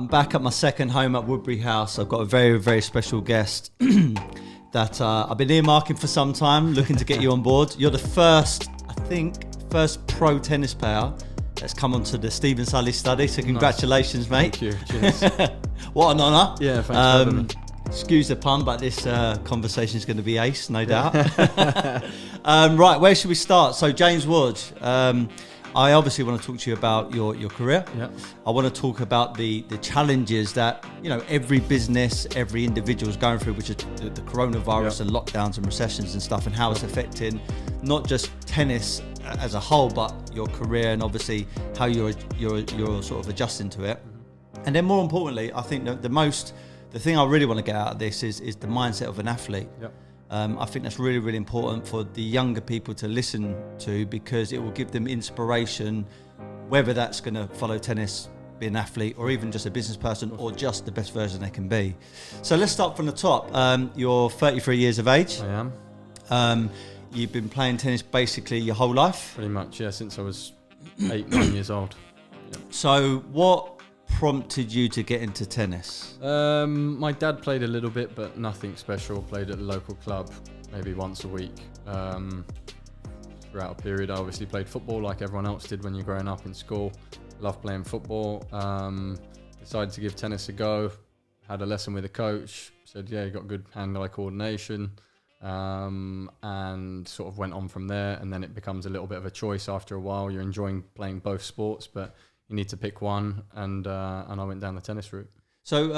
I'm back at my second home at Woodbury House. I've got a very, very special guest that I've been earmarking for some time, looking to get you on board. You're the first pro tennis player that's come onto the Steven Sulley study. So congratulations, mate. Thank you. Cheers. What an honour. Yeah, thanks for having me. Excuse the pun, but this conversation is going to be ace, no doubt. Right, where should we start? So James Wood, I obviously want to talk to you about your career. Yeah. I want to talk about the challenges that every business, every individual is going through, which is the coronavirus and lockdowns and recessions and stuff, and how it's affecting not just tennis as a whole, but your career and obviously how you're sort of adjusting to it. And then more importantly, I think the thing I really want to get out of this is the mindset of an athlete. Yep. I think that's really, really important for the younger people to listen to, because it will give them inspiration, whether that's going to follow tennis, be an athlete, or even just a business person, or just the best version they can be. So let's start from the top. You're 33 years of age. I am. You've been playing tennis basically your whole life? Pretty much, yeah, since I was 8-9 years old. Yeah. So what prompted you to get into tennis? My dad played a little bit, but nothing special. Played at the local club maybe once a week. Throughout a period, I obviously played football like everyone else did when you're growing up in school. Loved playing football. Decided to give tennis a go. Had a lesson with a coach. Said, yeah, you got good hand-eye coordination. And sort of went on from there. And then it becomes a little bit of a choice after a while. You're enjoying playing both sports, but you need to pick one, and I went down the tennis route. So,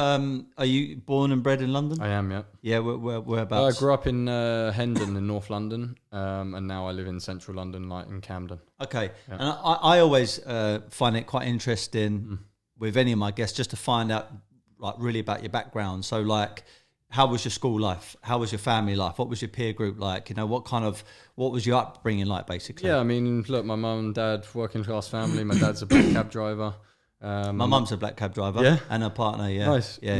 are you born and bred in London? I am, yeah. Yeah, whereabouts? I grew up in Hendon in North London, and now I live in Central London, like in Camden. Okay, yeah. And I always find it quite interesting with any of my guests just to find out, like, really about your background. So, like, how was your school life? How was your family life? What was your peer group like? What was your upbringing like, basically? Yeah, I mean, look, my mum and dad, working class family. My dad's a black cab driver. My mum's a black cab driver. Yeah? And her partner, yeah. Nice. Yeah,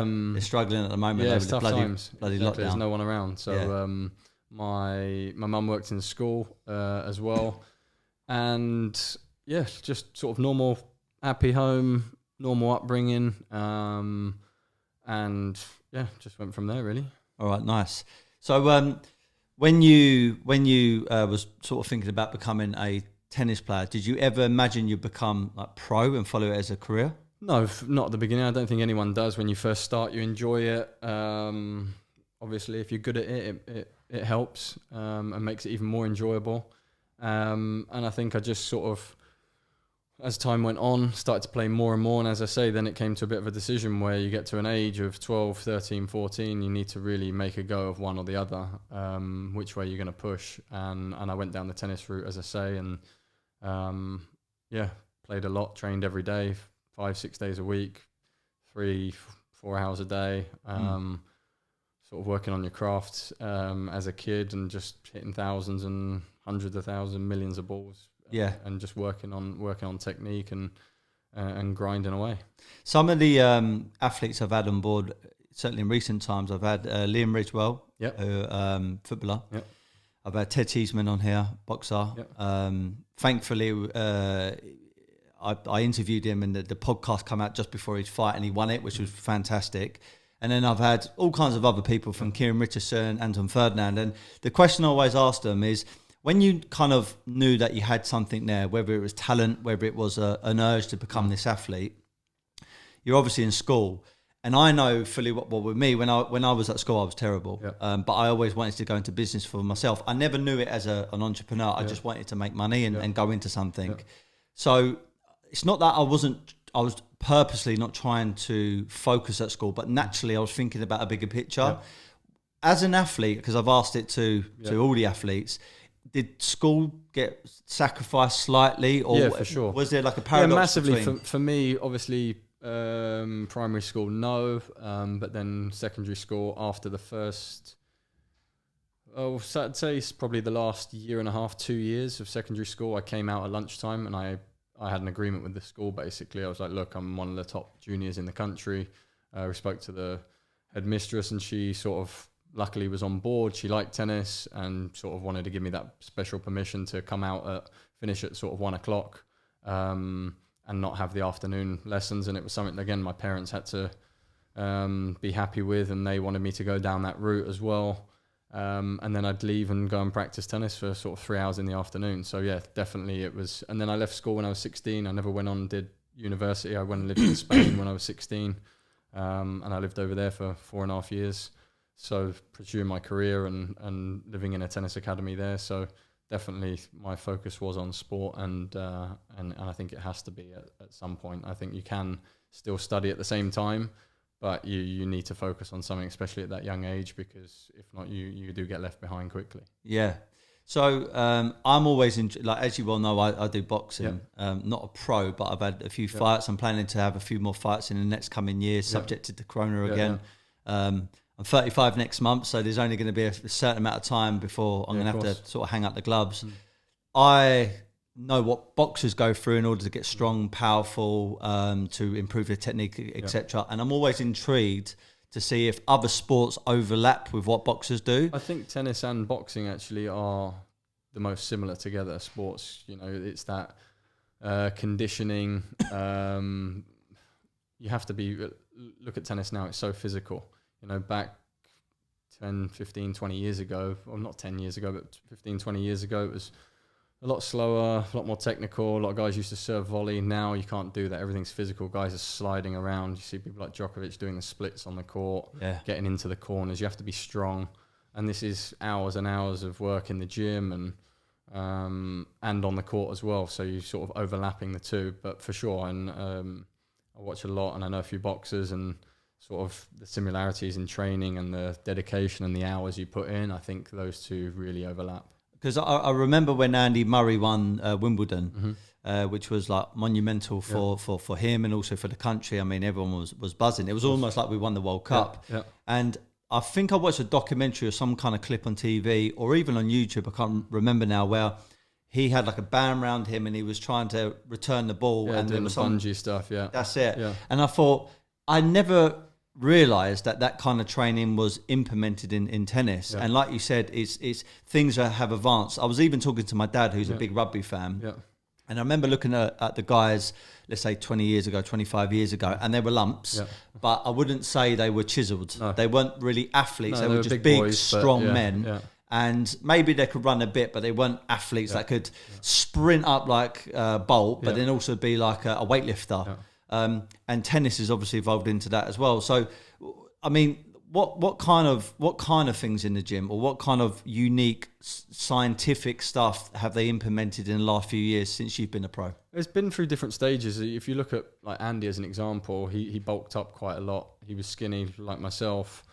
they're struggling at the moment over it's the tough bloody times. lockdown. There's no one around. So my mum worked in school as well. And yeah, just sort of normal, happy home, normal upbringing. And yeah, just went from there, really. All right, nice. So when you was sort of thinking about becoming a tennis player, did you ever imagine you'd become like pro and follow it as a career? No, not at the beginning. I don't think anyone does. When you first start, you enjoy it. Obviously, if you're good at it, it helps and makes it even more enjoyable. And I think I just sort of, as time went on, started to play more and more. And as I say, then it came to a bit of a decision where you get to an age of 12, 13, 14, you need to really make a go of one or the other, which way you're going to push. And I went down the tennis route, as I say, and played a lot, trained every day, 5-6 days a week, 3-4 hours a day, sort of working on your craft as a kid and just hitting thousands and hundreds of thousands, millions of balls. Yeah, and just working on technique and grinding away. Some of the athletes I've had on board, certainly in recent times, I've had Liam Ridgewell, footballer. Yep. I've had Ted Cheeseman on here, boxer. Yep. Thankfully, I interviewed him, and the podcast came out just before his fight, and he won it, which was fantastic. And then I've had all kinds of other people, from Kieran Richardson, Anton Ferdinand, and the question I always ask them is, when you kind of knew that you had something there, whether it was talent, whether it was an urge to become this athlete, you're obviously in school. And I know fully what with me, when I was at school, I was terrible. Yep. But I always wanted to go into business for myself. I never knew it as an entrepreneur. I just wanted to make money and go into something. Yep. So it's not that I was purposely not trying to focus at school, but naturally I was thinking about a bigger picture. Yep. As an athlete, because I've asked it to all the athletes, did school get sacrificed slightly, or for sure. Was there like a paradox? Yeah, massively. Between... For me, obviously, primary school, no, but then secondary school after the first. Oh, so I'd say it's probably the last year and a half, 2 years of secondary school. I came out at lunchtime, and I had an agreement with the school. Basically, I was like, "Look, I'm one of the top juniors in the country." We spoke to the headmistress, and she sort of luckily was on board. She liked tennis and sort of wanted to give me that special permission to come out finish at sort of 1 o'clock. And and not have the afternoon lessons. And it was something, again, my parents had to be happy with, and they wanted me to go down that route as well. And then I'd leave and go and practice tennis for sort of 3 hours in the afternoon. So yeah, definitely it was. And then I left school when I was 16. I never went on and did university. I went and lived in Spain when I was 16. And I lived over there for 4.5 years. So pursuing my career and living in a tennis academy there. So definitely my focus was on sport, and I think it has to be at some point. I think you can still study at the same time, but you need to focus on something, especially at that young age, because if not, you do get left behind quickly. Yeah. So I'm always, as you well know, I do boxing. Not a pro, but I've had a few fights. I'm planning to have a few more fights in the next coming years, subjected to Corona again. I'm 35 next month, so there's only going to be a certain amount of time before I'm going to have to sort of hang up the gloves. I know what boxers go through in order to get strong, powerful, to improve their technique, etc. And I'm always intrigued to see if other sports overlap with what boxers do. I think tennis and boxing actually are the most similar together sports. It's that conditioning. You have to be. Look at tennis now; it's so physical. Back 10, 15, 20 years ago, or not 10 years ago, but 15, 20 years ago, it was a lot slower, a lot more technical. A lot of guys used to serve volley. Now you can't do that. Everything's physical. Guys are sliding around. You see people like Djokovic doing the splits on the court, getting into the corners. You have to be strong. And this is hours and hours of work in the gym and on the court as well. So you're sort of overlapping the two, but for sure. And I watch a lot, and I know a few boxers, and sort of the similarities in training and the dedication and the hours you put in, I think those two really overlap. Because I remember when Andy Murray won Wimbledon, which was like monumental for him and also for the country. I mean, everyone was buzzing. It was almost like we won the World Cup. And I think I watched a documentary or some kind of clip on TV or even on YouTube, I can't remember now, where he had like a band around him and he was trying to return the ball. Yeah, and doing the bungee stuff, That's it. Yeah. And I thought, I never realised that kind of training was implemented in tennis. And like you said, it's things that have advanced. I was even talking to my dad, who's a big rugby fan. And I remember looking at the guys, let's say 20 years ago, 25 years ago, and they were lumps, but I wouldn't say they were chiseled. No. They weren't really athletes. They were just big boys, strong men. And maybe they could run a bit, but they weren't athletes that could sprint up like Bolt, but then also be like a weightlifter. And tennis has obviously evolved into that as well. So, I mean, what kind of things in the gym, or what kind of unique scientific stuff have they implemented in the last few years since you've been a pro? It's been through different stages. If you look at like Andy as an example, he bulked up quite a lot. He was skinny like myself.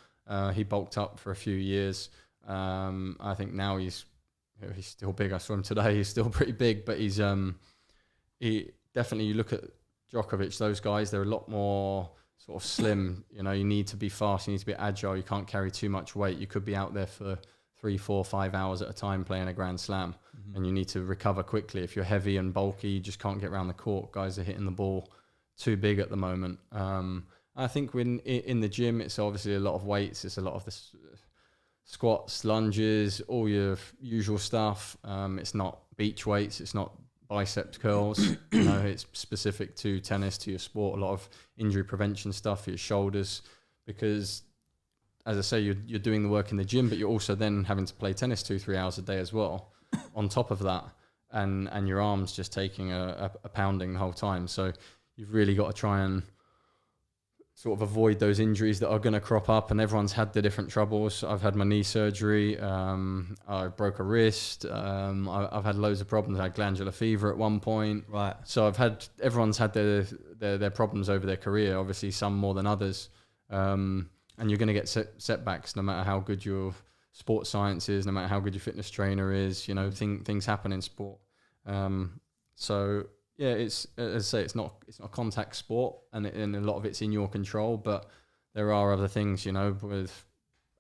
He bulked up for a few years. I think now he's still big. I saw him today. He's still pretty big, but he definitely, you look at Djokovic, those guys, they're a lot more sort of slim. You need to be fast, you need to be agile, you can't carry too much weight. You could be out there for 3, 4, 5 hours at a time playing a Grand Slam, and you need to recover quickly. If you're heavy and bulky, you just can't get around the court. Guys are hitting the ball too big at the moment. I think when in the gym, it's obviously a lot of weights. It's a lot of the squats, lunges, all your usual stuff. It's not beach weights. It's not biceps curls. It's specific to tennis, to your sport. A lot of injury prevention stuff for your shoulders, because as I say, you're doing the work in the gym, but you're also then having to play tennis 2-3 hours a day as well on top of that, and your arms just taking a pounding the whole time. So you've really got to try and sort of avoid those injuries that are going to crop up, and everyone's had their different troubles. I've had my knee surgery. I broke a wrist. I've had loads of problems. I had glandular fever at one point. Right. So everyone's had their problems over their career. Obviously, some more than others. And you're going to get setbacks no matter how good your sports science is, no matter how good your fitness trainer is. Things happen in sport. So. Yeah, it's, as I say, it's not a contact sport, and a lot of it's in your control. But there are other things, with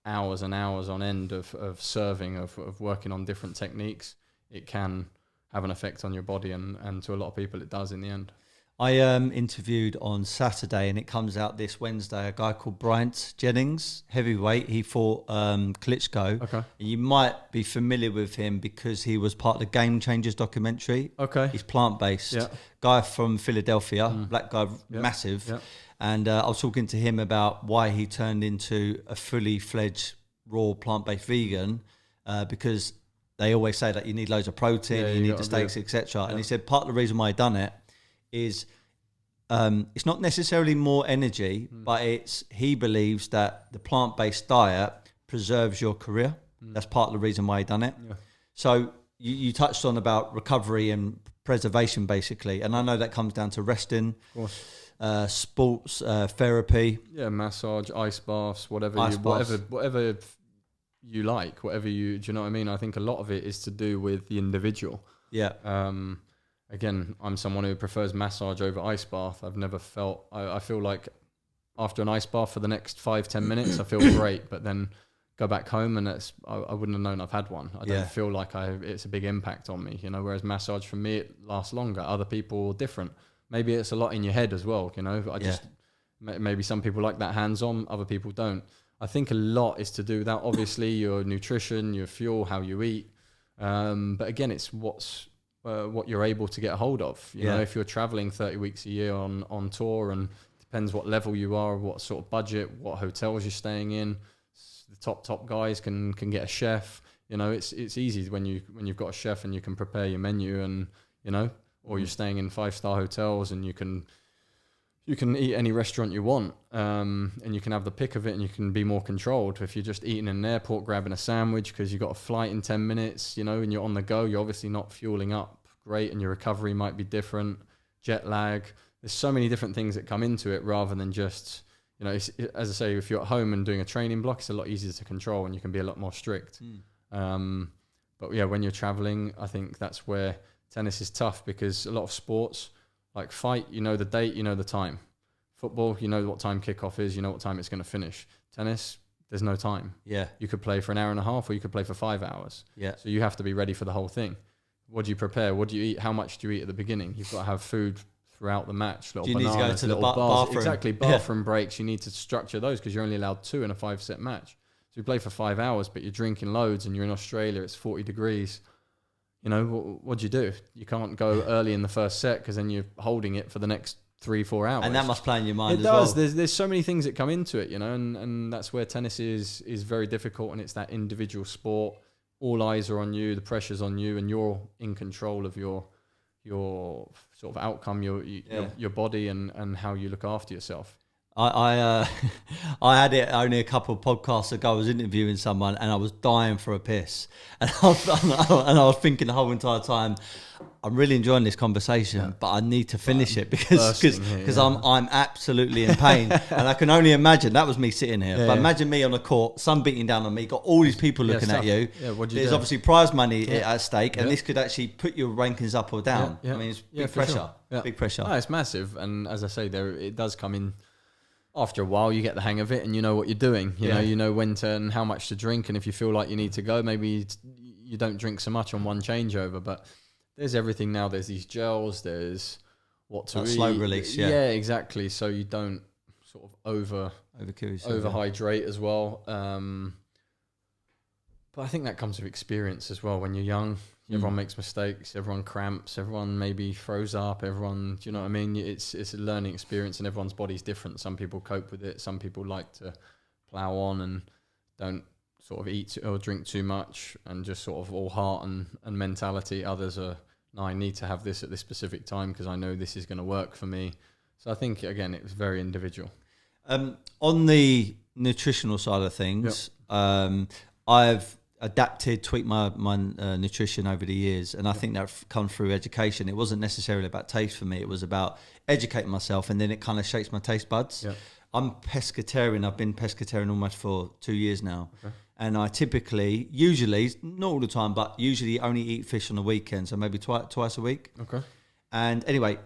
hours and hours on end of serving, of working on different techniques. It can have an effect on your body, and to a lot of people, it does in the end. I interviewed on Saturday, and it comes out this Wednesday, a guy called Bryant Jennings, heavyweight. He fought Klitschko. Okay. You might be familiar with him because he was part of the Game Changers documentary. Okay. He's plant-based. Guy from Philadelphia, black guy, massive. Yeah. And I was talking to him about why he turned into a fully fledged raw plant-based vegan, because they always say that you need loads of protein, you need the steaks, etc. And he said part of the reason why he done it is it's not necessarily more energy, but he believes that the plant-based diet preserves your career. That's part of the reason why he done it. Yeah. So you touched on about recovery and preservation, basically, and I know that comes down to resting, of course. Sports, therapy, massage, ice baths, whatever you like, whatever you. Do you know what I mean? I think a lot of it is to do with the individual. Yeah. Again, I'm someone who prefers massage over ice bath. I've never felt. I feel like after an ice bath for the next 5-10 minutes, I feel great, but then go back home and I wouldn't have known I've had one. I don't feel like it's a big impact on me, you know. Whereas massage for me, it lasts longer. Other people are different. Maybe it's a lot in your head as well, you know. Maybe some people like that hands-on, other people don't. I think a lot is to do with that. Obviously, your nutrition, your fuel, how you eat. But again, it's what you're able to get a hold of. You know, if you're traveling 30 weeks a year on tour, and depends what level you are, what sort of budget, what hotels you're staying in. The top guys can get a chef. You know, it's easy when you've got a chef and you can prepare your menu, and you know. Or you're staying in 5-star hotels and you can eat any restaurant you want, and you can have the pick of it, and you can be more controlled. If you're just eating in an airport, grabbing a sandwich because you've got a flight in 10 minutes, you know, and you're on the go, you're obviously not fueling up great, and your recovery might be different, jet lag. There's so many different things that come into it rather than just, you know, as I say, if you're at home and doing a training block, it's a lot easier to control and you can be a lot more strict. But yeah, when you're traveling, I think that's where tennis is tough, because a lot of sports, like fight, you know the date, you know the time. Football, you know what time kickoff is, you know what time it's going to finish. Tennis, there's no time. Yeah. You could play for an hour and a half, or you could play for 5 hours. Yeah. So you have to be ready for the whole thing. What do you prepare? What do you eat? How much do you eat at the beginning? You've got to have food throughout the match. Little bananas, need to go to little bathroom. Exactly, bathroom breaks. You need to structure those because you're only allowed 2 in a 5-set match. So you play for 5 hours, but you're drinking loads, and you're in Australia, it's 40 degrees. You know, what do you do? You can't go early in the first set because then you're holding it for the next 3-4 hours. And that must play in your mind as well. It does. There's so many things that come into it, you know, and that's where tennis is very difficult, and it's that individual sport. All eyes are on you, the pressure's on you, and you're in control of your sort of outcome, your body and how you look after yourself. I had it only a couple of podcasts ago. I was interviewing someone and I was dying for a piss, and I was thinking the whole entire time, I'm really enjoying this conversation, but I need to finish it because I'm absolutely in pain, and I can only imagine that was me sitting here. But imagine me on a court, sun beating down on me, got all these people looking at you. There's obviously prize money at stake, and this could actually put your rankings up or down. I mean, it's big pressure. Sure. Big pressure. No, it's massive, and as I say, it does come in. After a while, you get the hang of it, and you know what you're doing. You know when to and how much to drink, and if you feel like you need to go, maybe you don't drink so much on one changeover. But there's everything now. There's these gels. There's what to eat. Slow release. Yeah, exactly. So you don't sort of overhydrate as well. But I think that comes with experience as well. When you're young, everyone makes mistakes, everyone cramps, everyone maybe throws up, everyone, do you know what I mean? It's a learning experience, and everyone's body's different. Some people cope with it. Some people like to plow on and don't sort of eat or drink too much and just sort of all heart and mentality. Others are, no, I need to have this at this specific time because I know this is going to work for me. So I think, again, it was very individual. On the nutritional side of things, I've adapted, tweaked my nutrition over the years, and I think that comes through education. It wasn't necessarily about taste for me. It was about educating myself, and then it kind of shapes my taste buds. Yeah. I'm pescatarian. I've been pescatarian almost for 2 years now. Okay. And I typically, usually, not all the time, but usually only eat fish on the weekend, so maybe twice a week. Okay. And anyway,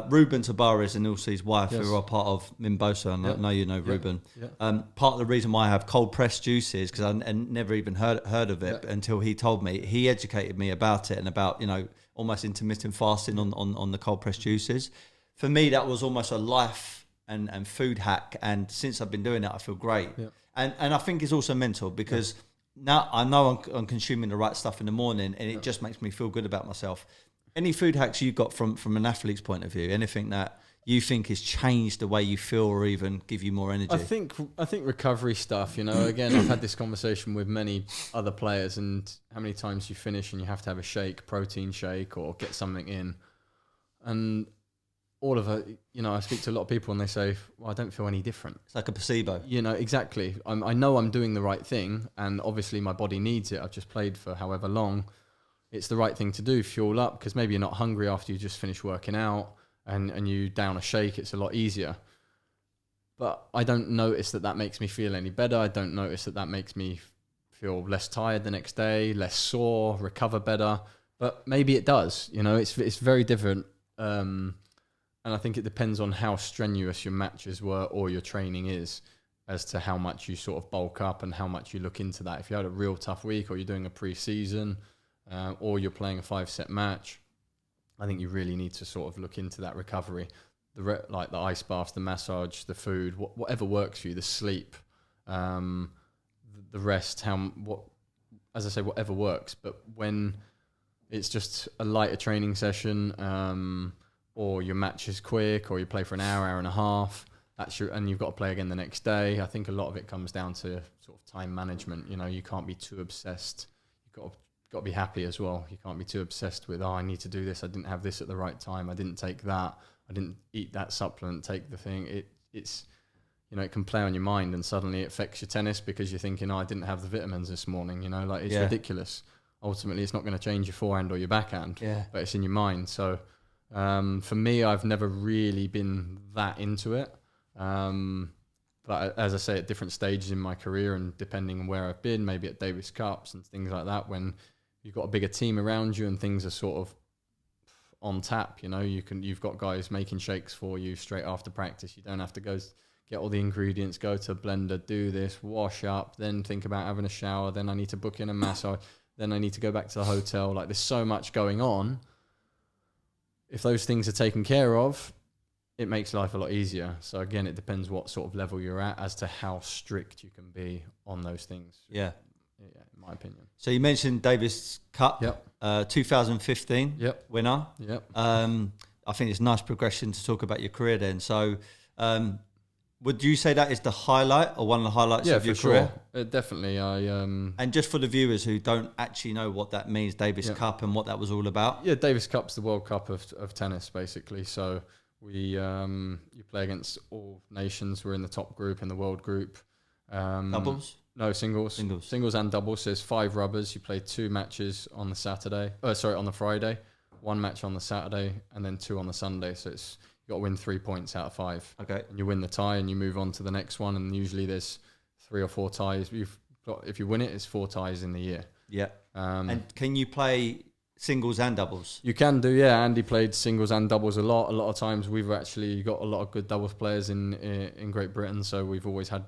Ruben Tabares and also his wife, who are part of Mimbosa, and I know you know Ruben. Yeah. Part of the reason why I have cold pressed juices, because I never even heard of it until he told me. He educated me about it and about, you know, almost intermittent fasting on the cold pressed juices. for me, that was almost a life and food hack. And since I've been doing it, I feel great. Yeah. And I think it's also mental because now I know I'm consuming the right stuff in the morning, and it just makes me feel good about myself. Any food hacks you got from an athlete's point of view? Anything that you think has changed the way you feel or even give you more energy? I think recovery stuff, again, I've had this conversation with many other players, and how many times you finish and you have to have a shake, protein shake, or get something in. And all of it, I speak to a lot of people and they say, well, I don't feel any different. It's like a placebo. Exactly. I know I'm doing the right thing, and obviously my body needs it. I've just played for however long. It's the right thing to do, fuel up, because maybe you're not hungry after you just finished working out. And you down a shake, it's a lot easier. But I don't notice that makes me feel any better. I don't notice that makes me feel less tired the next day, less sore, recover better. But maybe it does. It's very different. And I think it depends on how strenuous your matches were or your training is as to how much you sort of bulk up and how much you look into that. If you had a real tough week, or you're doing a pre-season, or you're playing a 5-set match, I think you really need to sort of look into that recovery, like the ice baths, the massage, the food, whatever works for you, the sleep, the rest, as I say, whatever works. But when it's just a lighter training session, or your match is quick, or you play for an hour and a half, and you've got to play again the next day, I think a lot of it comes down to sort of time management. You can't be too obsessed. You've got to be happy as well. You can't be too obsessed with, I need to do this. I didn't have this at the right time. I didn't take that. I didn't eat that supplement, take the thing. It's it can play on your mind, and suddenly it affects your tennis because you're thinking, I didn't have the vitamins this morning. It's ridiculous. Ultimately, it's not going to change your forehand or your backhand, but it's in your mind. So for me, I've never really been that into it. But as I say, at different stages in my career, and depending on where I've been, maybe at Davis Cups and things like that, when you've got a bigger team around you and things are sort of on tap, you've got guys making shakes for you straight after practice. You don't have to go get all the ingredients, go to a blender, do this, wash up, then think about having a shower, then I need to book in a massage, then I need to go back to the hotel. Like, there's so much going on. If those things are taken care of, it makes life a lot easier. So again, it depends what sort of level you're at as to how strict you can be on those things. Yeah, in my opinion. So you mentioned Davis Cup, 2015 winner. Yep. I think it's a nice progression to talk about your career then. So would you say that is the highlight, or one of the highlights of your career? Sure. Definitely. And just for the viewers who don't actually know what that means, Davis Cup and what that was all about. Yeah, Davis Cup's the World Cup of tennis, basically. So you play against all nations. We're in the top group, in the world group. Doubles? No, singles. Singles and doubles. So there's 5 rubbers. You play 2 matches on the Friday, 1 match on the Saturday, and then 2 on the Sunday. So you've got to win 3 points out of 5. Okay. And you win the tie and you move on to the next one. And usually there's 3 or 4 ties. If you win it, it's 4 ties in the year. Yeah. And can you play singles and doubles? You can do, yeah. Andy played singles and doubles a lot. A lot of times we've actually got a lot of good doubles players in Great Britain, so we've always had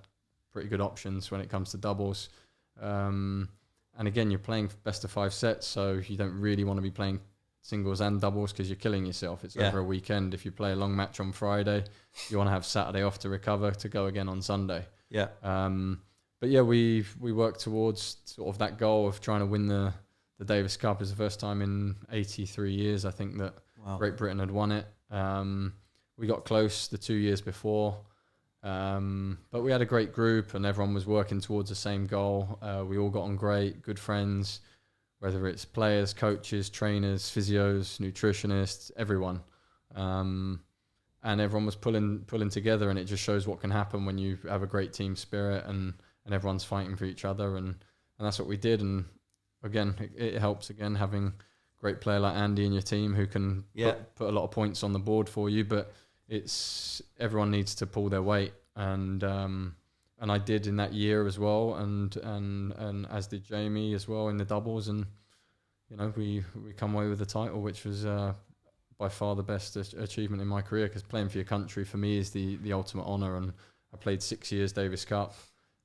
pretty good options when it comes to doubles. And again, you're playing best of 5 sets, so you don't really want to be playing singles and doubles because you're killing yourself. It's over a weekend. If you play a long match on Friday, you want to have Saturday off to recover to go again on Sunday. Yeah. But yeah, we work towards sort of that goal of trying to win the Davis Cup. Is the first time in 83 years, I think, that Great Britain had won it. We got close the 2 years before, but we had a great group and everyone was working towards the same goal. We all got on great, good friends, whether it's players, coaches, trainers, physios, nutritionists, everyone. And everyone was pulling together, and it just shows what can happen when you have a great team spirit and everyone's fighting for each other, and that's what we did. And again, it helps again having a great player like Andy in your team who can put a lot of points on the board for you, but everyone needs to pull their weight, and I did in that year as well, and as did Jamie as well in the doubles, and we come away with the title, which was by far the best achievement in my career, because playing for your country for me is the ultimate honour, and I played 6 years Davis Cup,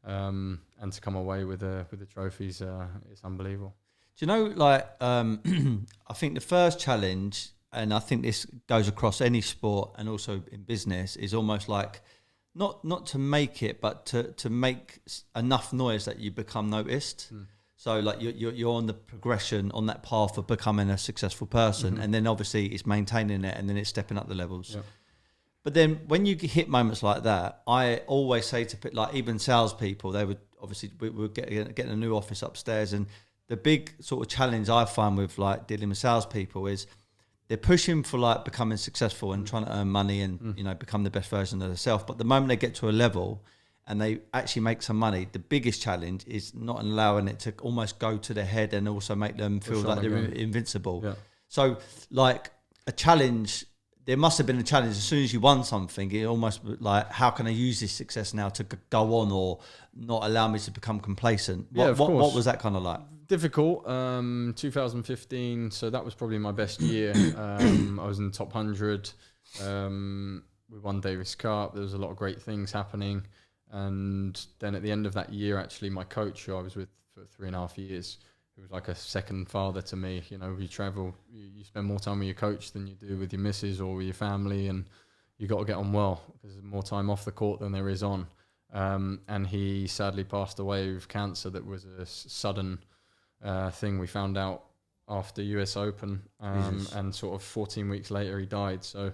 and to come away with the trophies, it's unbelievable. Do you know, I think the first challenge and I think this goes across any sport and also in business, is almost like not to make it, but to make enough noise that you become noticed. So like you're on the progression, on that path of becoming a successful person, and then obviously it's maintaining it, and then it's stepping up the levels. Yeah. But then when you hit moments like that, I always say to like even salespeople, they would obviously we were getting a new office upstairs, and the big sort of challenge I find with like dealing with salespeople is they're pushing for like becoming successful and trying to earn money and you know become the best version of themselves. But the moment they get to a level and they actually make some money, the biggest challenge is not allowing it to almost go to their head and also make them feel like they're invincible. Yeah. So like a challenge. There must have been a challenge as soon as you won something. It almost like, how can I use this success now to go on or not allow me to become complacent? What was that kind of like? Difficult. 2015, so that was probably my best year. I was in the top 100. We won Davis Cup. There was a lot of great things happening. And then at the end of that year, actually, my coach, who I was with for 3.5 years, it was like a second father to me. You know, you travel, you spend more time with your coach than you do with your missus or with your family, and you got to get on well because there's more time off the court than there is on. And he sadly passed away with cancer. That was a sudden thing we found out after US Open, and sort of 14 weeks later he died. So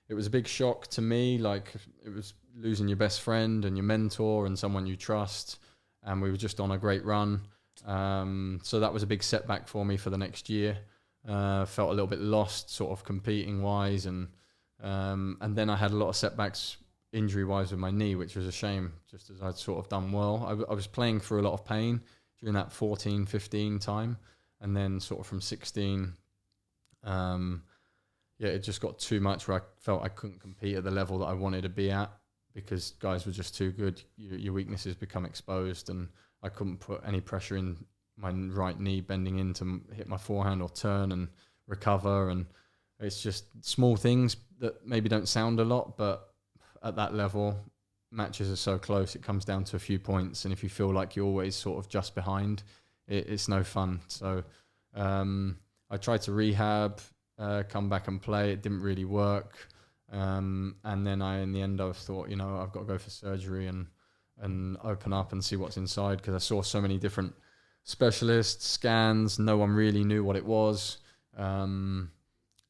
it was a big shock to me. Like, it was losing your best friend and your mentor and someone you trust, and we were just on a great run. So that was a big setback for me for the next year. Felt a little bit lost, sort of competing wise, and then I had a lot of setbacks injury wise with my knee, which was a shame, just as I'd sort of done well. I was playing through a lot of pain during that 14, 15 time, and then sort of from 16, it just got too much where I felt I couldn't compete at the level that I wanted to be at because guys were just too good. Your weaknesses become exposed, and I couldn't put any pressure in my right knee bending in to hit my forehand or turn and recover. And it's just small things that maybe don't sound a lot, but at that level, matches are so close, it comes down to a few points. And if you feel like you're always sort of just behind, it's no fun. So I tried to rehab, come back and play. It didn't really work. And then in the end, I thought, you know, I've got to go for surgery and open up and see what's inside, because I saw so many different specialists, scans, no one really knew what it was. And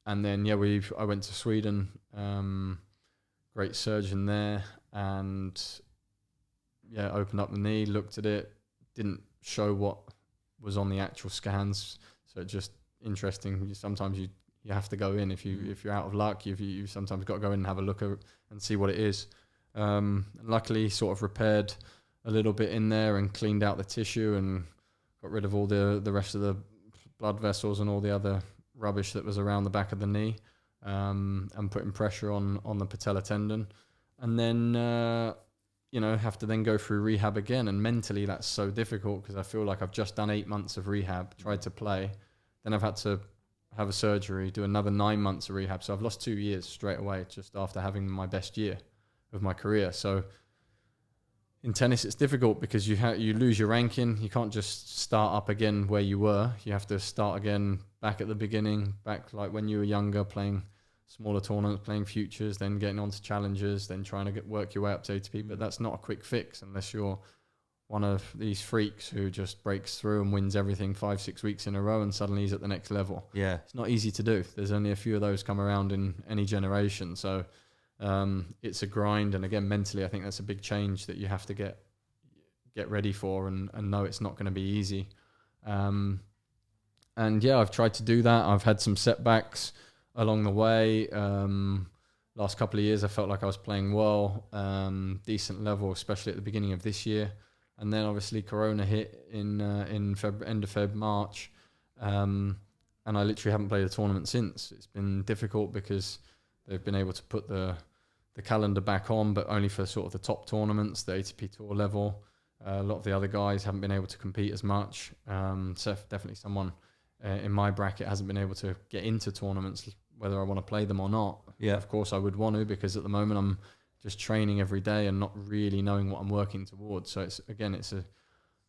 then I went to Sweden, great surgeon there, and opened up the knee, looked at it, didn't show what was on the actual scans, so it just interesting. Sometimes you have to go in if you're out of luck. You sometimes got to go in and have a look at and see what it is. Luckily, sort of repaired a little bit in there and cleaned out the tissue and got rid of all the rest of the blood vessels and all the other rubbish that was around the back of the knee, and putting pressure on the patella tendon. And then, have to then go through rehab again. And mentally, that's so difficult because I feel like I've just done 8 months of rehab, tried to play. Then I've had to have a surgery, do another 9 months of rehab. So I've lost 2 years straight away just after having my best year of my career. So in tennis, it's difficult because you lose your ranking. You can't just start up again where you were. You have to start again back at the beginning, back like when you were younger, playing smaller tournaments, playing futures, then getting on to challengers, then trying to work your way up to ATP. But that's not a quick fix unless you're one of these freaks who just breaks through and wins everything 5-6 weeks in a row and suddenly he's at the next level. Yeah. It's not easy to do. There's only a few of those come around in any generation. So it's a grind. And again, mentally, I think that's a big change that you have to get ready for and know it's not going to be easy. I've tried to do that. I've had some setbacks along the way. Last couple of years, I felt like I was playing well, decent level, especially at the beginning of this year. And then obviously Corona hit in end of Feb, March. And I literally haven't played a tournament since. It's been difficult because they've been able to put the calendar back on, but only for sort of the top tournaments, the ATP Tour level. A lot of the other guys haven't been able to compete as much. So definitely someone in my bracket hasn't been able to get into tournaments, whether I want to play them or not. Yeah, of course I would want to, because at the moment I'm just training every day and not really knowing what I'm working towards. So it's a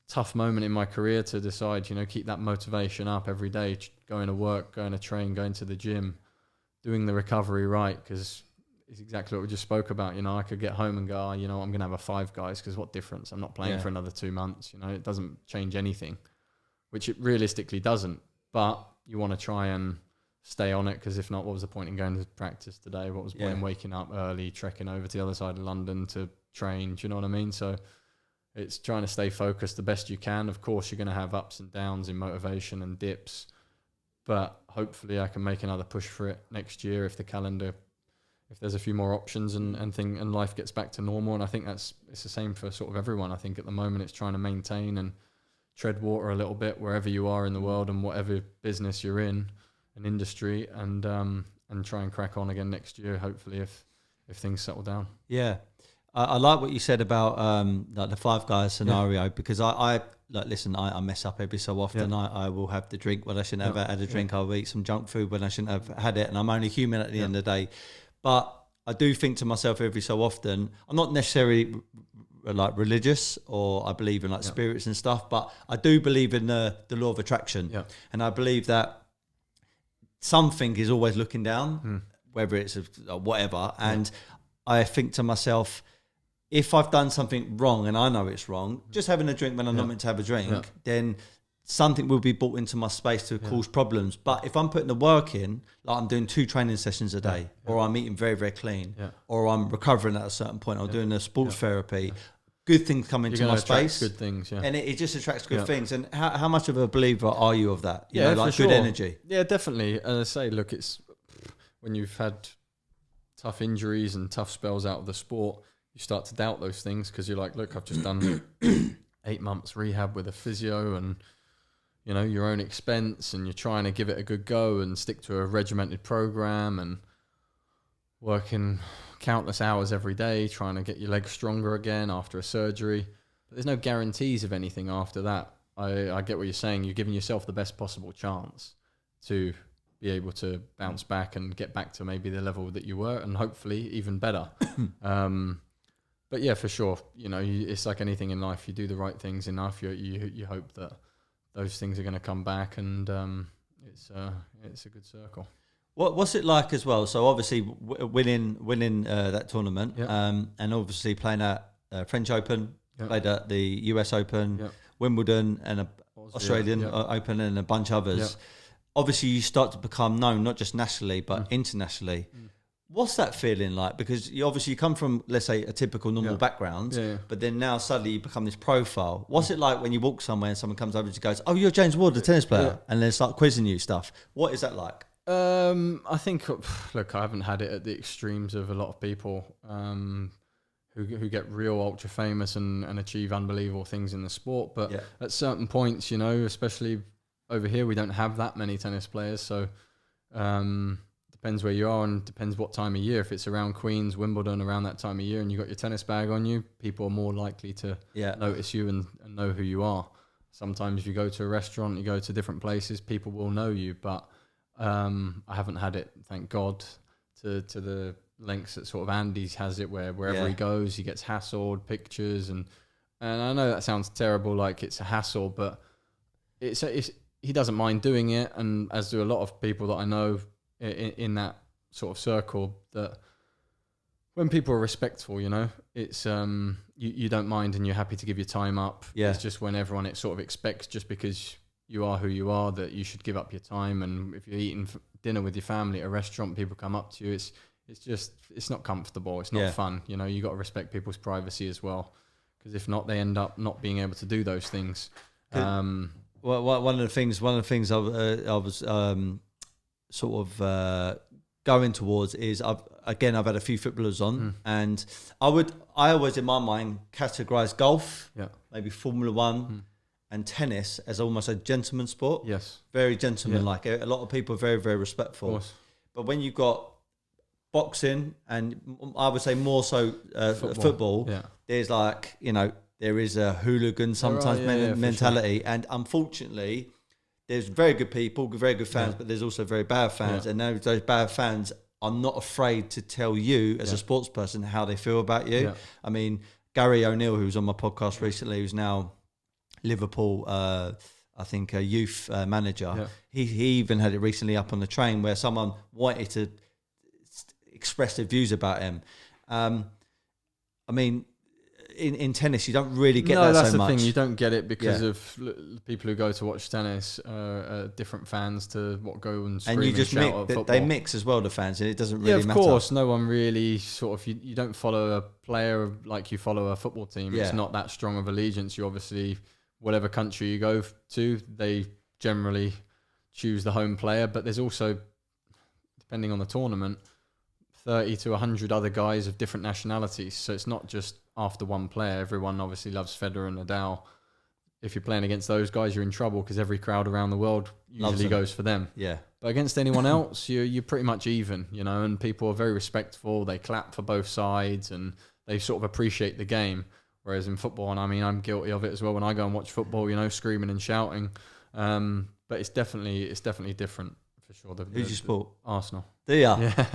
tough moment in my career to decide, keep that motivation up every day, going to work, going to train, going to the gym, doing the recovery right, because it's exactly what we just spoke about. You know, I could get home and go, I'm going to have a Five Guys, because what difference? I'm not playing for another 2 months. You know, it doesn't change anything, which it realistically doesn't. But you want to try and stay on it, because if not, what was the point in going to practice today? What was the point in waking up early, trekking over to the other side of London to train? Do you know what I mean? So it's trying to stay focused the best you can. Of course, you're going to have ups and downs in motivation and dips, but hopefully I can make another push for it next year if there's a few more options and life gets back to normal. And I think it's the same for sort of everyone. I think at the moment it's trying to maintain and tread water a little bit wherever you are in the world and whatever business you're in, an industry, and try and crack on again next year, hopefully, if things settle down. Yeah. I like what you said about like the Five Guys scenario, because I mess up every so often. I will have the drink when I shouldn't have had a drink. I'll eat some junk food when I shouldn't have had it, and I'm only human at the end of the day. But I do think to myself every so often, I'm not necessarily like religious, or I believe in like spirits and stuff, but I do believe in the law of attraction. Yeah. And I believe that something is always looking down, whether it's whatever. And I think to myself, if I've done something wrong and I know it's wrong, just having a drink when I'm not meant to have a drink, then something will be brought into my space to cause problems. But if I'm putting the work in, like I'm doing 2 training sessions a day, or I'm eating very, very clean, or I'm recovering at a certain point, or doing a sports therapy, good things come into my space. Good things, and it just attracts good things. And how much of a believer are you of that? You know, like for good sure. energy. Yeah, definitely. And I say, look, it's when you've had tough injuries and tough spells out of the sport, you start to doubt those things, because you're like, look, I've just done 8 months rehab with a physio, and you know, your own expense, and you're trying to give it a good go and stick to a regimented program and working countless hours every day, trying to get your legs stronger again after a surgery. But there's no guarantees of anything after that. I get what you're saying. You're giving yourself the best possible chance to be able to bounce back and get back to maybe the level that you were, and hopefully even better. But yeah, for sure. You know, it's like anything in life. You do the right things enough, you hope that those things are going to come back, and it's a good circle. What's it like as well? So obviously winning that tournament, and obviously playing at French Open, played at the US Open, Wimbledon, and Australian Open, and a bunch of others. Obviously, you start to become known not just nationally but internationally. What's that feeling like? Because you come from, let's say, a typical normal background, but then now suddenly you become this profile. What's it like when you walk somewhere and someone comes over and just goes, "Oh, you're James Ward, the tennis player," and then start quizzing you stuff? What is that like? I think, look, I haven't had it at the extremes of a lot of people who get real ultra famous and achieve unbelievable things in the sport. But at certain points, you know, especially over here, we don't have that many tennis players, so. Depends where you are, and depends what time of year. If it's around Queens, Wimbledon, around that time of year, and you got your tennis bag on you, people are more likely to notice you and know who you are. Sometimes if you go to a restaurant, you go to different places, people will know you. But I haven't had it, thank God, to the lengths that sort of Andy's has it, where wherever he goes, he gets hassled, pictures, and I know that sounds terrible, like it's a hassle, but it's he doesn't mind doing it, and as do a lot of people that I know in that sort of circle, that when people are respectful, you know, it's you don't mind, and you're happy to give your time up. It's just when everyone it sort of expects, just because you are who you are, that you should give up your time. And if you're eating dinner with your family at a restaurant, people come up to you, it's not comfortable, it's not fun. You know, you got to respect people's privacy as well, because if not, they end up not being able to do those things. Well, one of the things I was sort of going towards is I've had a few footballers on, and I always in my mind categorize golf, maybe Formula One, and tennis as almost a gentleman's sport. Yes, very gentleman-like. A lot of people are very, very respectful. But when you've got boxing, and I would say more so football, there's like, you know, there is a hooligan sometimes mentality, sure. And unfortunately, there's very good people, very good fans, but there's also very bad fans, and those bad fans are not afraid to tell you as a sports person how they feel about you. I mean, Gary O'Neill, who was on my podcast recently, who's now Liverpool, I think a youth manager, he even had it recently up on the train where someone wanted to express their views about him. I mean, in tennis, you don't really get that so much. No, that's the thing. You don't get it because of people who go to watch tennis are different fans to what go and scream and shout at football. They mix as well, the fans, and it doesn't really matter. Yeah, of course. No one really sort of... You don't follow a player like you follow a football team. Yeah. It's not that strong of allegiance. You obviously... Whatever country you go to, they generally choose the home player. But there's also, depending on the tournament, 30 to 100 other guys of different nationalities. So it's not just after one player. Everyone obviously loves Federer and Nadal. If you're playing against those guys, you're in trouble because every crowd around the world usually goes for them. Yeah. But against anyone else, you're pretty much even, you know, and people are very respectful. They clap for both sides and they sort of appreciate the game. Whereas in football, and I mean, I'm guilty of it as well when I go and watch football, you know, screaming and shouting. But it's definitely different for sure. Who's your sport? Arsenal. Do you? Yeah.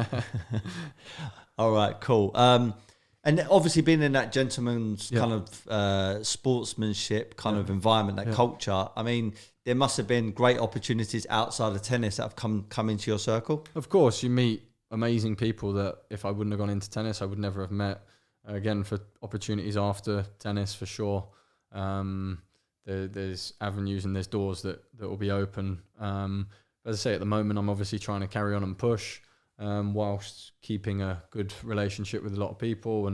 All right, cool. And obviously being in that gentleman's kind of sportsmanship kind of environment, that culture, I mean, there must have been great opportunities outside of tennis that have come into your circle. Of course, you meet amazing people that if I wouldn't have gone into tennis, I would never have met. Again, for opportunities after tennis, for sure. There's avenues and there's doors that will be open. As I say, at the moment, I'm obviously trying to carry on and push whilst keeping a good relationship with a lot of people.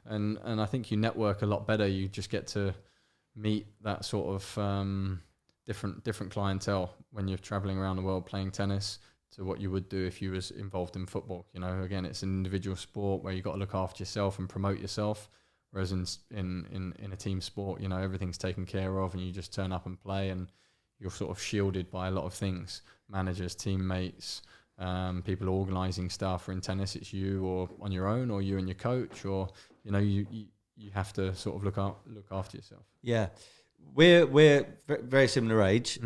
And I think you network a lot better. You just get to meet that sort of different clientele when you're traveling around the world playing tennis to what you would do if you was involved in football. You know, again, it's an individual sport where you got to look after yourself and promote yourself. Whereas in a team sport, you know, everything's taken care of and you just turn up and play and you're sort of shielded by a lot of things. Managers, teammates, people organising stuff. Or in tennis, it's you or on your own or you and your coach or, you know, you have to sort of look after yourself. Yeah. We're very similar age.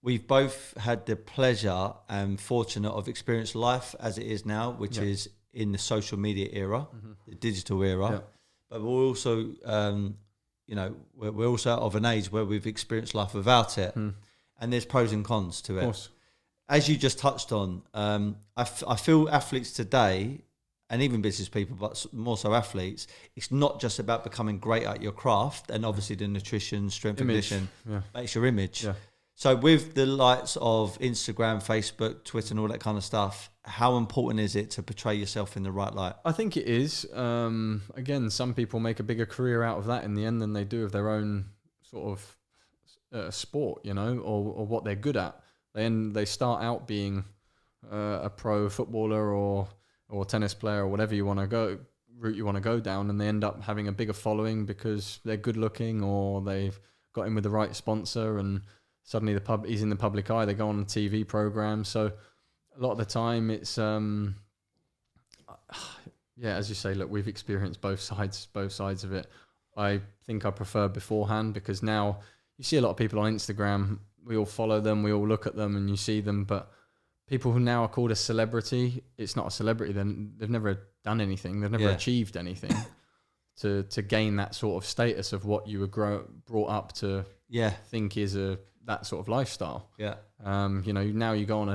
We've both had the pleasure and fortunate of experienced life as it is now, which is in the social media era, the digital era. Yeah. But we're also, you know, we're also of an age where we've experienced life without it. And there's pros and cons to it. Of course. As you just touched on, I feel athletes today, and even business people, but more so athletes, it's not just about becoming great at your craft, and obviously the nutrition, strength and condition makes your image. Yeah. So with the likes of Instagram, Facebook, Twitter and all that kind of stuff, how important is it to portray yourself in the right light? I think it is. Again, some people make a bigger career out of that in the end than they do of their own sort of sport, you know, or what they're good at. They start out being a pro footballer or tennis player or whatever you want to go down, and they end up having a bigger following because they're good looking or they've got in with the right sponsor and suddenly he's in the public eye. They go on a TV program. So a lot of the time it's, as you say, look, we've experienced both sides of it. I think I prefer beforehand because now you see a lot of people on Instagram. We all follow them. We all look at them and you see them. But people who now are called a celebrity, it's not a celebrity. They've never done anything. They've never achieved anything to gain that sort of status of what you were brought up to think is that sort of lifestyle. Yeah. You know, now you go on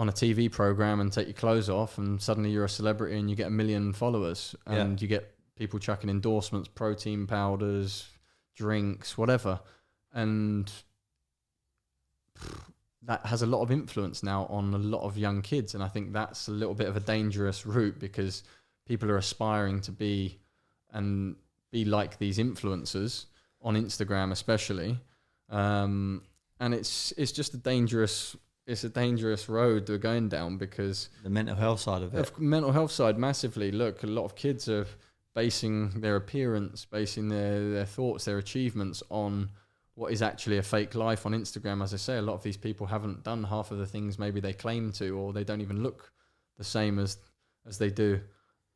a TV program and take your clothes off and suddenly you're a celebrity and you get 1 million followers and you get people chucking endorsements, protein powders, drinks, whatever. And that has a lot of influence now on a lot of young kids. And I think that's a little bit of a dangerous route because people are aspiring to be like these influencers on Instagram especially. And it's just a dangerous road they're going down because the mental health side of it. Mental health side massively. Look, a lot of kids are basing their appearance, basing their thoughts, their achievements on what is actually a fake life on Instagram. As I say, a lot of these people haven't done half of the things maybe they claim to, or they don't even look the same as they do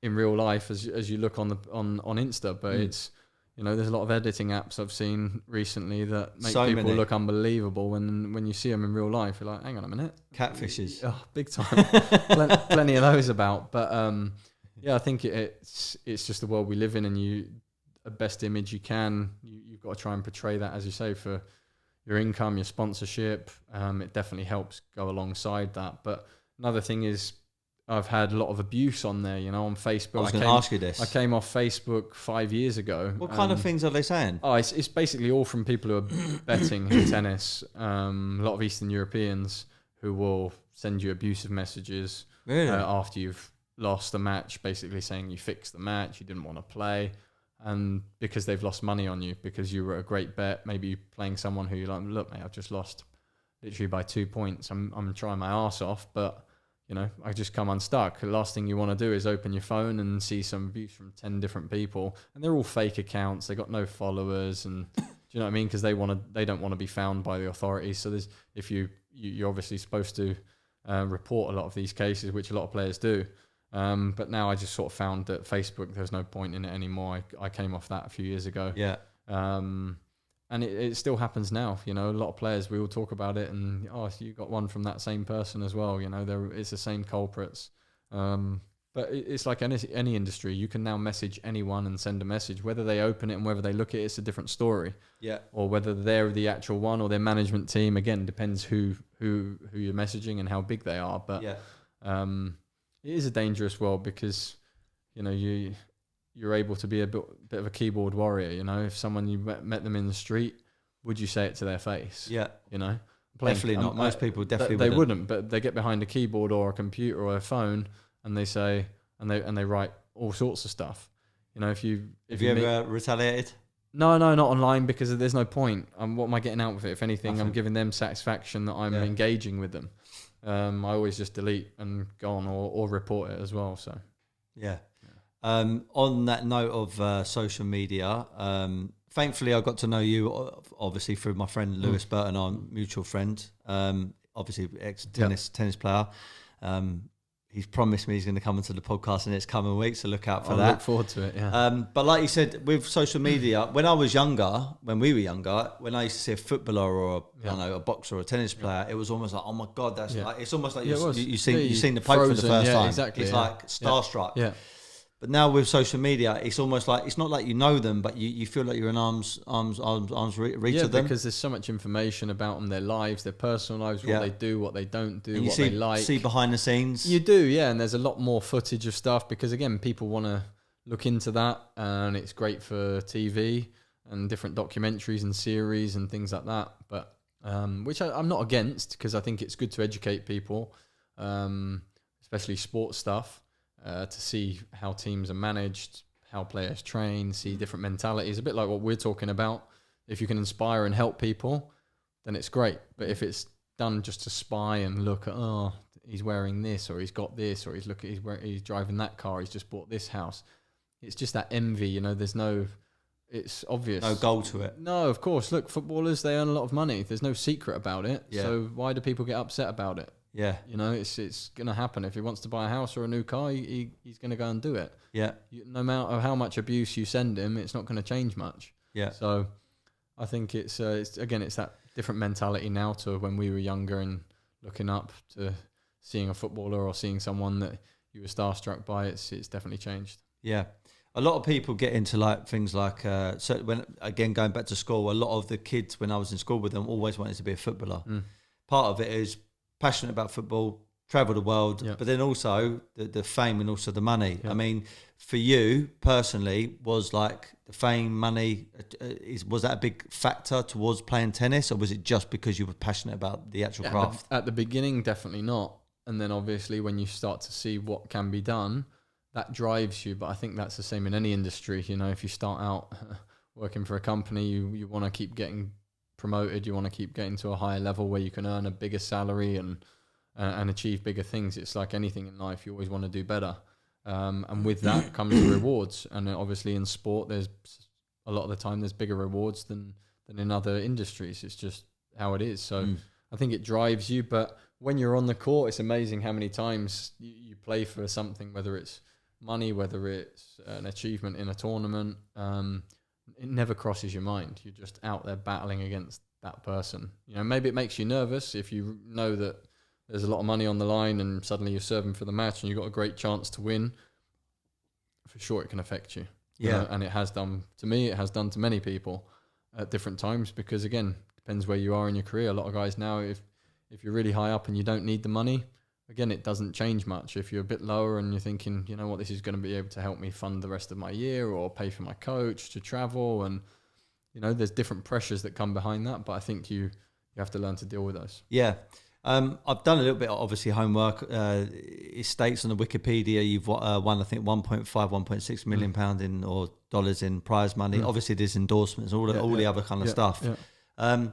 in real life as you look on Insta. But it's, you know, there's a lot of editing apps I've seen recently that make people look unbelievable when you see them in real life. You're like, hang on a minute. Catfishes. Oh, big time. Plenty of those about. But I think it's just the world we live in, and a best image you can, you've got to try and portray that, as you say, for your income, your sponsorship. It definitely helps go alongside that. But another thing is, I've had a lot of abuse on there, on Facebook. I was going to ask you this. I came off Facebook 5 years ago. What kind of things are they saying? Oh, it's basically all from people who are betting in tennis. A lot of Eastern Europeans who will send you abusive messages after you've lost the match, basically saying you fixed the match, you didn't want to play, and because they've lost money on you because you were a great bet. Maybe you're playing someone who you're like, look, mate, I've just lost literally by 2 points. I'm trying my arse off, but I just come unstuck. The last thing you want to do is open your phone and see some abuse from 10 different people, and they're all fake accounts. They got no followers, and do you know what I mean? Because they don't want to be found by the authorities. So you're obviously supposed to report a lot of these cases, which a lot of players do. But now I just sort of found that Facebook, there's no point in it anymore. I came off that a few years ago. Yeah. And it still happens now. A lot of players, we all talk about it, and you got one from that same person as well. It's the same culprits. But it's like any industry. You can now message anyone and send a message. Whether they open it and whether they look at it, it's a different story. Yeah. Or whether they're the actual one or their management team. Again, depends who you're messaging and how big they are. But it is a dangerous world because you're able to be a bit of a keyboard warrior. If someone you met them in the street, would you say it to their face? Yeah. Definitely not. Most people definitely they wouldn't. But they get behind a keyboard or a computer or a phone and they say and they write all sorts of stuff. If you ever retaliated? No, not online because there's no point. What am I getting out of it? If anything, I'm giving them satisfaction that I'm engaging with them. I always just delete and go on or report it as well. So yeah. On that note of social media, thankfully I got to know you obviously through my friend Lewis Burton, our mutual friend, obviously ex-tennis player. He's promised me he's going to come into the podcast in the next coming weeks, so look out for that. I look forward to it, yeah. But like you said, with social media, when we were younger, when I used to see a footballer or a boxer or a tennis player, it was almost like, oh my God, that's like, it's almost like you've seen the Pope for the first time. Exactly, it's like starstruck. Yeah. But now with social media, it's almost like, it's not like you know them, but you feel like you're in arm's reach of them. Because there's so much information about them, their lives, their personal lives, what they do, what they don't do, what they like. You see behind the scenes. You do, yeah. And there's a lot more footage of stuff because, again, people want to look into that, and it's great for TV and different documentaries and series and things like that. But which I'm not against because I think it's good to educate people, especially sports stuff. To see how teams are managed, how players train, see different mentalities, a bit like what we're talking about. If you can inspire and help people, then it's great. But if it's done just to spy and look at, he's wearing this, or he's got this, or he's driving that car, he's just bought this house, it's just that envy. It's obvious. No goal to it. No, of course. Look, footballers, they earn a lot of money. There's no secret about it. Yeah. So why do people get upset about it? Yeah. It's going to happen. If he wants to buy a house or a new car, he's going to go and do it. Yeah. No matter how much abuse you send him, it's not going to change much. Yeah. So I think it's that different mentality now to when we were younger and looking up to seeing a footballer or seeing someone that you were starstruck by. It's definitely changed. Yeah. A lot of people get into like things like, so when again, going back to school, a lot of the kids when I was in school with them always wanted to be a footballer. Part of it is passionate about football, travel the world, but then also the fame and also the money. I mean, for you personally, was like the fame, money, was that a big factor towards playing tennis, or was it just because you were passionate about the actual craft? At the beginning, definitely not. And then obviously when you start to see what can be done, that drives you. But I think that's the same in any industry. If you start out working for a company, you want to keep getting promoted, you want to keep getting to a higher level where you can earn a bigger salary and achieve bigger things. It's like anything in life, you always want to do better, and with that comes rewards. And obviously in sport, there's a lot of the time there's bigger rewards than in other industries. It's just how it is. So I think it drives you. But when you're on the court, it's amazing how many times you play for something, whether it's money, whether it's an achievement in a tournament. It never crosses your mind. You're just out there battling against that person. Maybe it makes you nervous if you know that there's a lot of money on the line and suddenly you're serving for the match and you've got a great chance to win. For sure, it can affect you. Yeah. And it has done to me. It has done to many people at different times because, again, depends where you are in your career. A lot of guys now, if you're really high up and you don't need the money, again, it doesn't change much. If you're a bit lower and you're thinking, you know what, this is going to be able to help me fund the rest of my year or pay for my coach to travel, and there's different pressures that come behind that. But I think you have to learn to deal with those. Yeah. I've done a little bit, obviously, homework. It states on the Wikipedia you've won, I think, 1.6 million pound or dollars in prize money. Obviously, there's endorsements, all the other kind of stuff. Yeah.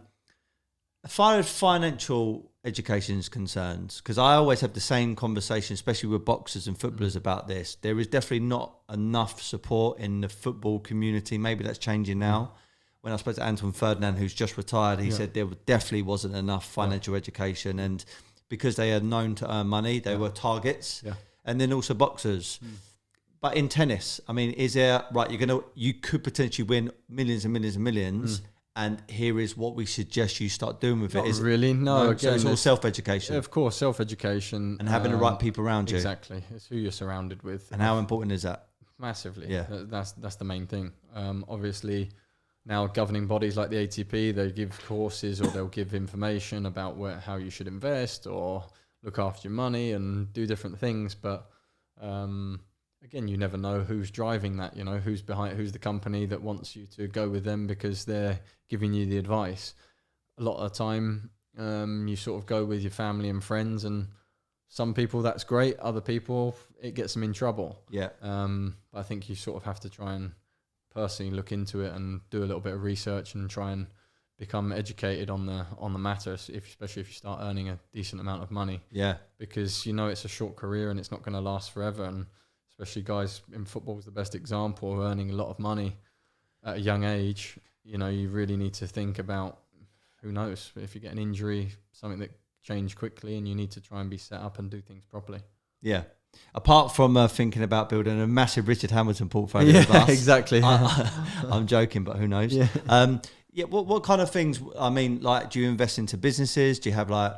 As far as financial education is concerned, because I always have the same conversation, especially with boxers and footballers about this. There is definitely not enough support in the football community. Maybe that's changing now. When I spoke to Anton Ferdinand, who's just retired, he said there definitely wasn't enough financial education, and because they are known to earn money, they were targets, and then also boxers. But in tennis, I mean, is there you could potentially win millions and millions and millions, and here is what we suggest you start doing with it. Not really, no. Again, so it's all self-education. Of course, self-education and having the right people around you. Exactly, it's who you're surrounded with. And how important is that? Massively. Yeah, that's the main thing. Obviously. Now, governing bodies like the ATP, they give courses or they'll give information about how you should invest or look after your money and do different things. But again, you never know who's driving that, who's the company that wants you to go with them because they're giving you the advice. A lot of the time, you sort of go with your family and friends, and some people that's great. Other people, it gets them in trouble. Yeah. But I think you sort of have to try and personally look into it and do a little bit of research and try and become educated on the matter, especially if you start earning a decent amount of money. Yeah. Because it's a short career and it's not going to last forever, and especially guys in football is the best example of earning a lot of money at a young age. You really need to think about, who knows, if you get an injury, something that changed quickly, and you need to try and be set up and do things properly. Yeah. Apart from thinking about building a massive Richard Hamilton portfolio of us. Exactly. I'm joking, but who knows? Yeah. What kind of things, I mean, like, do you invest into businesses? Do you have, like,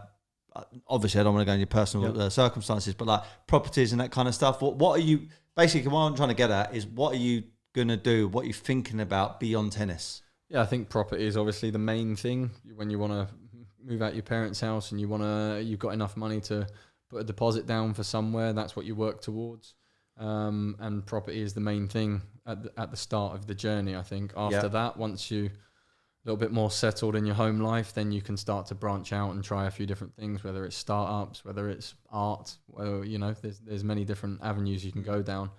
obviously I don't want to go into your personal circumstances, but like properties and that kind of stuff? What are you, basically what I'm trying to get at is, what are you going to do? What are you thinking about beyond tennis? Yeah, I think property is obviously the main thing. When you want to move out your parents' house and you've got enough money to put a deposit down for somewhere, that's what you work towards. And property is the main thing at the start of the journey, I think. After that, once you a little bit more settled in your home life, then you can start to branch out and try a few different things, whether it's startups, whether it's art, there's many different avenues you can go down,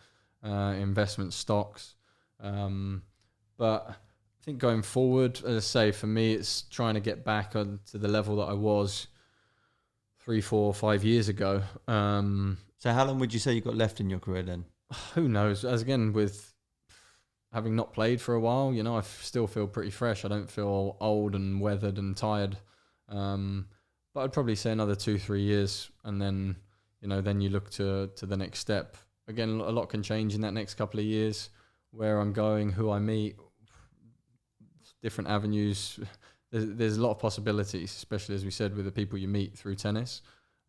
investment stocks. But I think going forward, as I say, for me, it's trying to get back to the level that I was 3, 4, 5 years ago. So how long would you say you got left in your career then? Who knows? As again, with having not played for a while, I still feel pretty fresh. I don't feel old and weathered and tired. But I'd probably say another 2, 3 years, and then, then you look to the next step. Again, a lot can change in that next couple of years. Where I'm going, who I meet, different avenues. There's a lot of possibilities, especially, as we said, with the people you meet through tennis.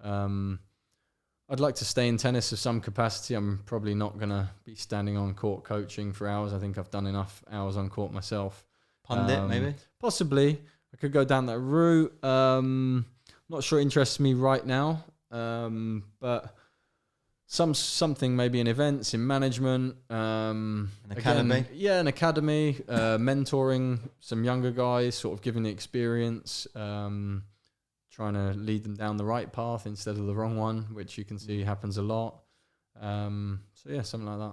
I'd like to stay in tennis to some capacity. I'm probably not going to be standing on court coaching for hours. I think I've done enough hours on court myself. Pundit, maybe? Possibly. I could go down that route. Not sure it interests me right now. But something maybe in events, in management. An academy? Yeah, an academy. Mentoring some younger guys, sort of giving the experience, trying to lead them down the right path instead of the wrong one, which you can see happens a lot. So yeah, something like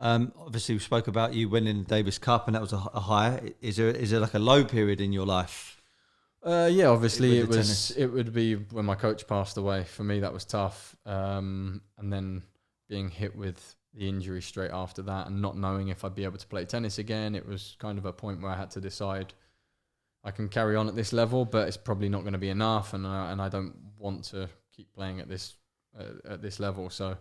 that. Obviously, we spoke about you winning the Davis Cup, and that was a high. Is there like a low period in your life? Yeah, obviously it would be when my coach passed away. For me, that was tough. And then being hit with the injury straight after that and not knowing if I'd be able to play tennis again, it was kind of a point where I had to decide I can carry on at this level, but it's probably not going to be enough, and I don't want to keep playing at this level. So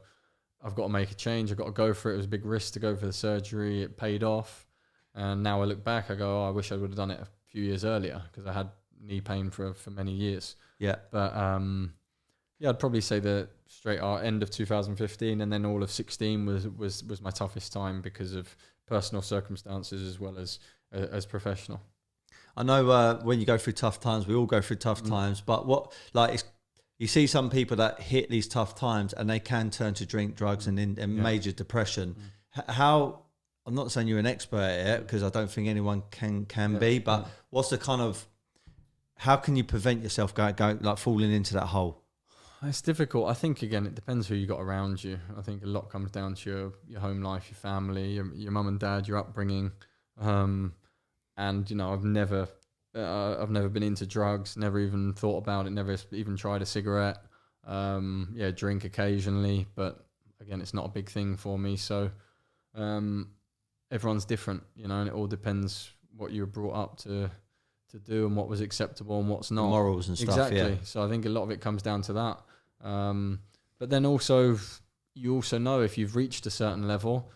I've got to make a change. I've got to go for it. It was a big risk to go for the surgery. It paid off. And now I look back, I go, I wish I would have done it a few years earlier, because I had knee pain for many years. Yeah. But I'd probably say that straight end of 2015 and then all of 16 was my toughest time because of personal circumstances as well as professional. I know when you go through tough times, we all go through tough times, but you see some people that hit these tough times and they can turn to drink, drugs, and major depression. How, I'm not saying you're an expert at it, because I don't think anyone can be, but what's the kind of, how can you prevent yourself going like falling into that hole? It's difficult. I think, again, it depends who you got around you. I think a lot comes down to your home life, your family, your mum and dad, your upbringing. And, you know, I've never been into drugs, never even thought about it, never even tried a cigarette. Drink occasionally, but again, it's not a big thing for me. So everyone's different, you know, and it all depends what you were brought up to do and what was acceptable and what's not. The morals and stuff. Exactly. So I think a lot of it comes down to that. But then also, you also know if you've reached a certain level,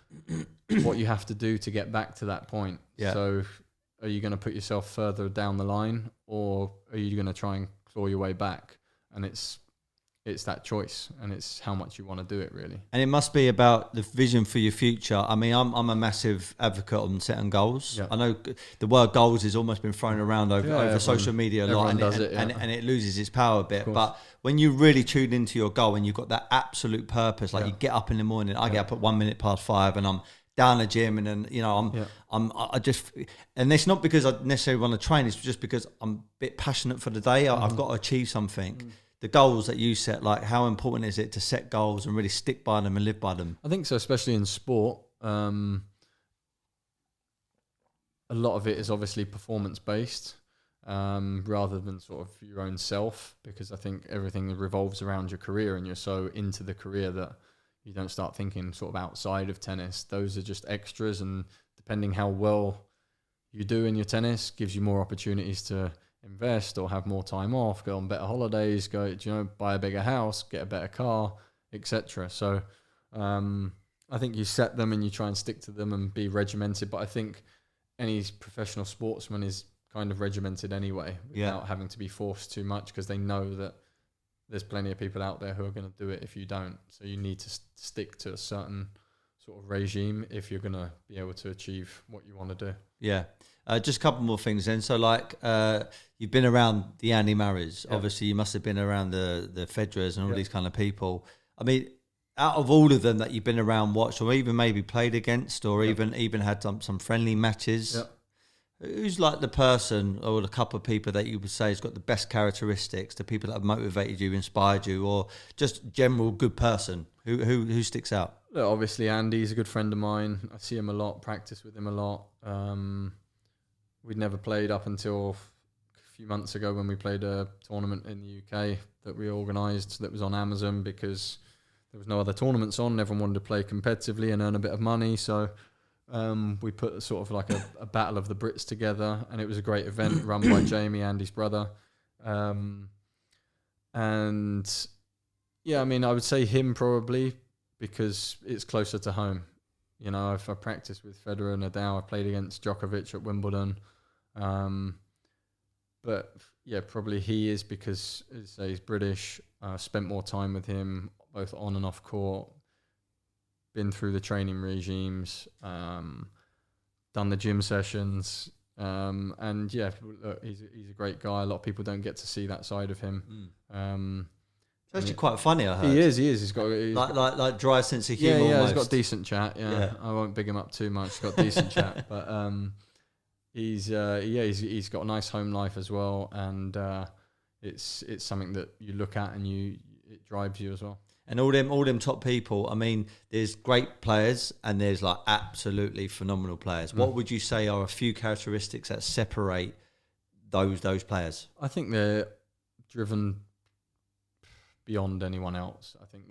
what you have to do to get back to that point. Yeah. So are you going to put yourself further down the line, or are you going to try and claw your way back? And it's that choice, and it's how much you want to do it, really. And it must be about the vision for your future. I mean, I'm a massive advocate on setting goals. Yeah. I know the word goals has almost been thrown around over social media a lot, and it loses its power a bit. But when you really tune into your goal and you've got that absolute purpose, like you get up in the morning, I get up at 5:01 and I'm down the gym, and then, you know, I just, and it's not because I necessarily want to train, it's just because I'm a bit passionate for the day. I've got to achieve something. The goals that you set, like, how important is it to set goals and really stick by them and live by them? I think so, especially in sport. A lot of it is obviously performance-based, rather than sort of your own self, because I think everything revolves around your career, and you're so into the career that you don't start thinking sort of outside of tennis. Those are just extras, and depending how well you do in your tennis gives you more opportunities to invest or have more time off, go on better holidays, buy a bigger house, get a better car, etc. So I think you set them and you try and stick to them and be regimented. But I think any professional sportsman is kind of regimented anyway, without having to be forced too much, because they know that there's plenty of people out there who are going to do it if you don't. So you need to stick to a certain sort of regime if you're going to be able to achieve what you want to do. Yeah. Just a couple more things then. So, like, you've been around the Andy Murrays. Yeah. Obviously, you must have been around the Federers and all these kind of people. I mean, out of all of them that you've been around, watched, or even maybe played against, or even had some friendly matches, who's like the person or the couple of people that you would say has got the best characteristics, the people that have motivated you, inspired you, or just general good person? Who sticks out? Look, obviously, Andy's a good friend of mine. I see him a lot, practice with him a lot. We'd never played up until a few months ago when we played a tournament in the UK that we organised that was on Amazon, because there was no other tournaments on. Everyone wanted to play competitively and earn a bit of money. So we put sort of like a battle of the Brits together, and it was a great event run by Jamie, Andy's brother. And yeah, I mean, I would say him probably, because it's closer to home. You know, if I practiced with Federer and Nadal, I played against Djokovic at Wimbledon. But yeah, probably he is, because as I say, he's British. Spent more time with him, both on and off court. Been through the training regimes, done the gym sessions. And yeah, look, he's a great guy. A lot of people don't get to see that side of him. It's actually quite funny, I heard. He is. He's got like dry sense of humour. Yeah, almost. He's got decent chat. Yeah, I won't big him up too much. He's got decent chat, but he's got a nice home life as well, and it's something that you look at and it drives you as well. And all them top people. I mean, there's great players and there's like absolutely phenomenal players. What would you say are a few characteristics that separate those players? I think they're driven beyond anyone else. I think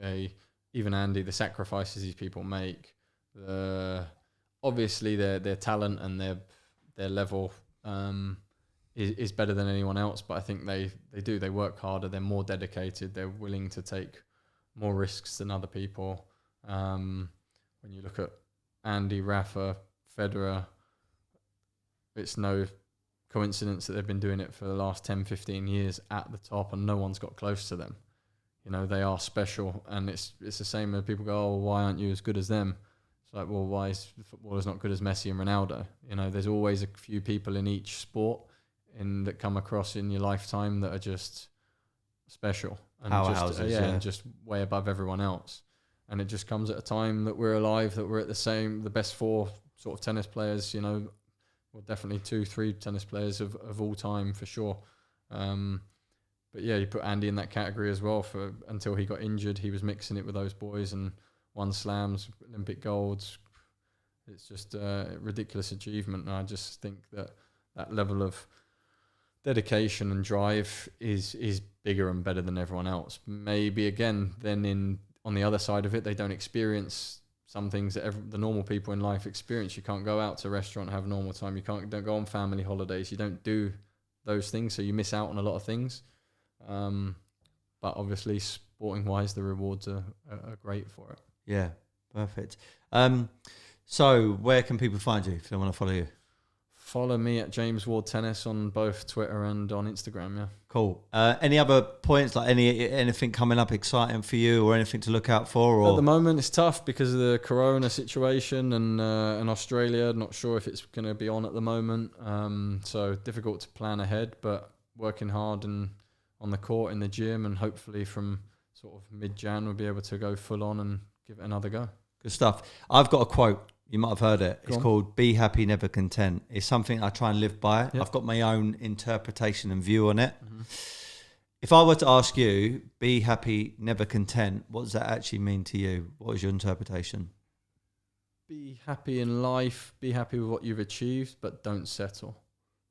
even Andy, the sacrifices these people make, obviously their talent and their level is better than anyone else, but I think they work harder, they're more dedicated, they're willing to take more risks than other people. When you look at Andy, Rafa, Federer, it's no coincidence that they've been doing it for the last 10, 15 years at the top, and no one's got close to them. You know, they are special, and it's the same when people go, oh, why aren't you as good as them? It's like, well, why is footballers not good as Messi and Ronaldo? You know, there's always a few people in each sport that come across in your lifetime that are just special and and just way above everyone else. And it just comes at a time that we're alive, that we're at the best 4 sort of tennis players, you know, well, definitely 2-3 tennis players of all time for sure. But yeah, you put Andy in that category as well. Until he got injured, he was mixing it with those boys and won slams, Olympic golds. It's just a ridiculous achievement. And I just think that level of dedication and drive is bigger and better than everyone else. Maybe again, then on the other side of it, they don't experience some things that the normal people in life experience. You can't go out to a restaurant and have normal time. You don't go on family holidays. You don't do those things, so you miss out on a lot of things. But obviously, sporting wise, the rewards are great for it. Yeah, perfect. So where can people find you if they want to follow you? Follow me at James Ward Tennis on both Twitter and on Instagram. Yeah. Cool. Any other points, like anything coming up exciting for you, or anything to look out for? Or? At the moment, it's tough because of the Corona situation and in Australia. Not sure if it's going to be on at the moment. So difficult to plan ahead, but working hard and on the court, in the gym, and hopefully from sort of mid-Jan we'll be able to go full on and give it another go. Good stuff. I've got a quote. You might have heard it. It's called "Be happy, never content." It's something I try and live by. Yep. I've got my own interpretation and view on it. Mm-hmm. If I were to ask you, "Be happy, never content," what does that actually mean to you? What is your interpretation? Be happy in life. Be happy with what you've achieved, but don't settle.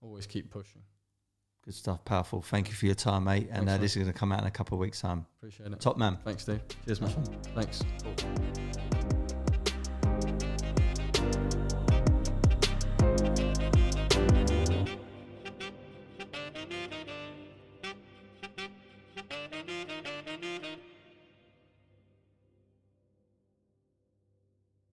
Always keep pushing. Good stuff. Powerful. Thank you for your time, mate. And this is going to come out in a couple of weeks' time. Appreciate it. Top man. Thanks, Steve. Cheers, man. Thanks. Cool.